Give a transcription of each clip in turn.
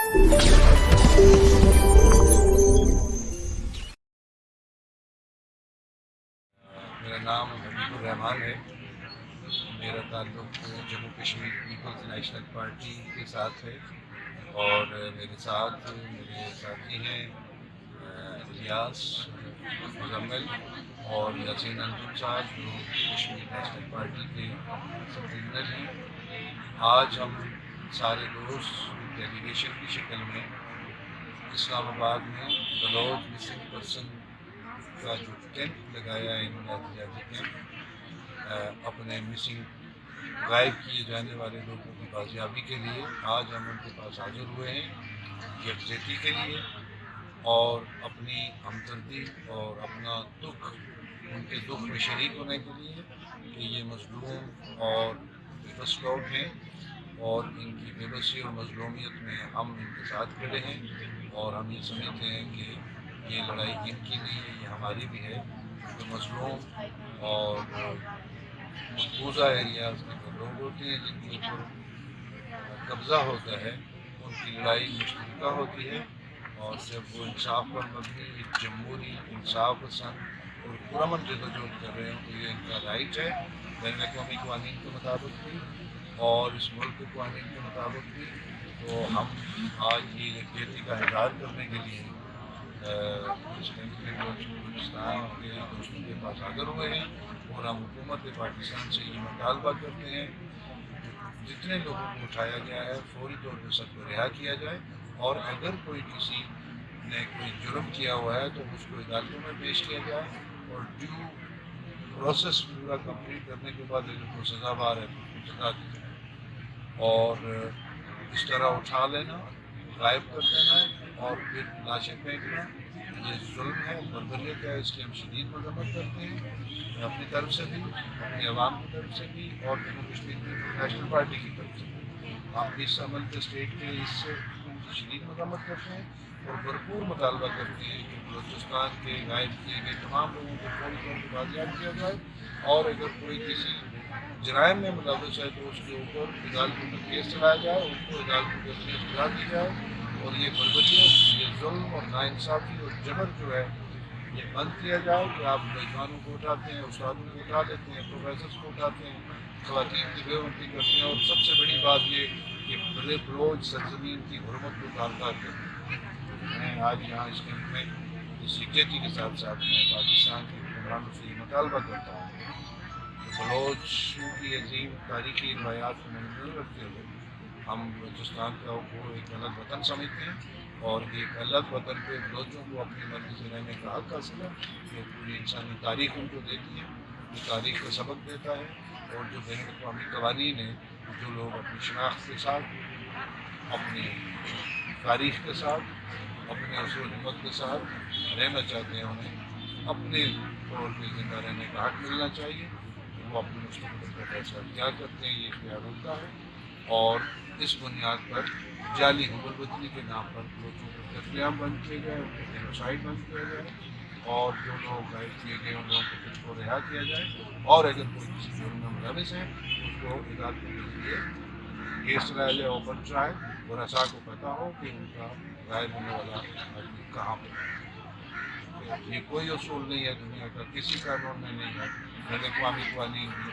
میرا نام حبیب الرحمان ہے. میرا تعلق Jammu Kashmir Peoples National Party کے ساتھ ہے اور میرے ساتھ میرے ساتھی ہیں الیاس، مزمل اور یاسین انجم صاحب جو کشمیر نیشنل پارٹی کے کنوینر ہیں. آج ہم سارے دوست ڈیلیگیشن کی شکل میں اسلام آباد میں بلوچ مسنگ پرسن کا جو کیمپ لگایا ہے انہوں نے احتجاجی کیمپ اپنے مسنگ غائب کیے جانے والے لوگوں کی بازیابی کے لیے. آج ہم ان کے پاس حاضر ہوئے ہیں یکجہتی کے لیے اور اپنی ہمدردی اور اپنا دکھ ان کے دکھ میں شریک ہونے کے لیے کہ یہ مظلوم اور بے بس لوگ ہیں اور ان کی بے بسی اور مظلومیت میں ہم ان کے ساتھ کھڑے ہیں اور ہم یہ سمجھتے ہیں کہ یہ لڑائی ان کی نہیں ہے، یہ ہماری بھی ہے. جو مظلوم اور مقبوضہ ایریاز کے جو لوگ ہوتے ہیں جن کے اوپر قبضہ ہوتا ہے ان کی لڑائی مشترکہ ہوتی ہے اور جب وہ انصاف پر مبنی ایک جمہوری انصاف پسند اور پرامن جدوجہد کر رہے ہوں تو یہ ان کا رائٹ ہے بین الاقوامی قوانین کے مطابق بھی اور اس ملک کے قوانین کے مطابق بھی. تو ہم آج یہ یکجہتی کا اظہار کرنے کے لیے اس بلوچستان کے دوستوں کے پاس حاضر ہوئے ہیں اور ہم حکومت پاکستان سے یہ مطالبہ کرتے ہیں جتنے لوگوں کو اٹھایا گیا ہے فوری طور پہ سب کو رہا کیا جائے اور اگر کوئی کسی نے کوئی جرم کیا ہوا ہے تو اس کو عدالتوں میں پیش کیا جائے اور ڈیو پروسیس پورا کمپلیٹ کرنے کے بعد اگر کوئی سزاوار ہے تو اس کو سزا دی جائے. اور اس طرح اٹھا لینا، غائب کر دینا اور پھر لاشیں پھینکنا یہ ظلم ہے، بربریت ہے. اس کی ہم شدید مذمت کرتے ہیں اپنی طرف سے بھی، اپنی عوام کی طرف سے بھی اور جموں کشمیر نیشنل پارٹی کی طرف سے بھی. ہم اس عمل کے اسٹیٹ کے اس سے شدید مذمت کرتے ہیں اور بھرپور مطالبہ کرتے ہیں کہ بلوچستان کے غائب کیے گئے تمام لوگوں کو فوری طور پر بازیاب کیا جائے اور اگر کوئی کسی جرائم میں ملوث ہے تو اس کے اوپر عدالتوں میں کیس چلایا جائے، ان کو عدالتوں کے اپنی سزا دی جائے اور یہ بربریت، یہ ظلم اور ناانصافی اور جبر جو ہے یہ بند کیا جائے. کہ آپ نوجوانوں کو اٹھاتے ہیں، استادوں کو اٹھا لیتے ہیں، پروفیسرس کو اٹھاتے ہیں، خواتین کی بے حرمتی کرتے ہیں اور سب سے بڑی بات یہ کہ بلوچ سرزمین کی حرمت کو تار کرتے ہیں. میں آج یہاں اس کیمپ میں اس یکجہتی کے ساتھ ساتھ میں پاکستان کے حکمرانوں سے یہ مطالبہ کرتا ہوں کہ بلوچوں کی عظیم تاریخی روایات کو منظور رکھتے ہوئے ہم بلوچستان کو ایک الگ وطن سمجھتے ہیں اور ایک الگ وطن پہ بلوچوں کو اپنی مرضی سے رہنے کا حق حاصل ہے جو پوری انسانی تاریخ ان کو دیتی ہے، جو تاریخ کا سبق دیتا ہے اور جو بین الاقوامی قوانین ہیں جو لوگ اپنی شناخت کے ساتھ، اپنی تاریخ کے ساتھ، اپنے اصول حکمت کے ساتھ رہنا چاہتے ہیں انہیں اپنے طور پہ زندہ رہنے کا حق ملنا چاہیے. وہ اپنے مستقبل کا فیصلہ اختیار کرتے ہیں، یہ اختیار ہوتا ہے اور اس بنیاد پر جعلی حکومت بدلی کے نام پر بلوچوں کو قتل عام بند کیے گئے، ان کو جینوسائیڈ بند کیا جائے اور جو لوگ غائب کیے گئے ان لوگوں کو خود کو رہا کیا جائے اور اگر کوئی کسی جرم میں ملوث ہے اس کو عدالتوں کے ذریعے کیس چلایا جائے، اوپن ٹرائل، اور ایسا کو پتہ ہو کہ ان کا غائب ہونے والا آدمی کہاں پر ہے. یہ کوئی اصول نہیں ہے دنیا کا، کسی قانون میں نہیں ہے. بین الاقوامی قوانین بھی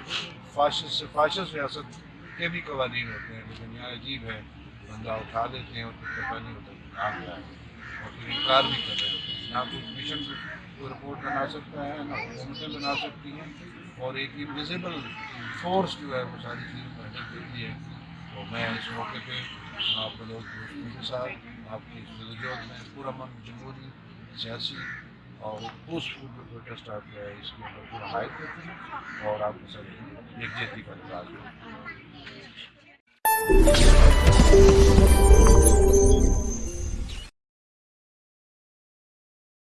فاشسٹ سے فاشسٹ ریاست کے بھی قوانین ہوتے ہیں لیکن یہاں عجیب ہے بندہ اٹھا لیتے ہیں اور پھر پتہ نہیں ہوتا کہ کہاں گیا ہے اور پھر انکار بھی کر رہے ہوتے ہیں. نہ کوئی کمیشن کو رپورٹ بنا سکتا ہے، نہ حکومتیں بنا سکتی ہیں اور ایک انویزیبل فورس جو ہے وہ ساری چیزوں کو ہینڈل کرتی ہے. تو میں اس موقع پہ آپ بلوچ دوستوں کے ساتھ آپ کی جدوجہد میں پرامن جمہوری سیاسی اور پیسفل جو پروٹیسٹ آپ کا ہے اس کے اوپر پورا حمایت کرتی ہوں اور آپ کے ساتھ یکجہتی کا اظہار کرتی ہوں.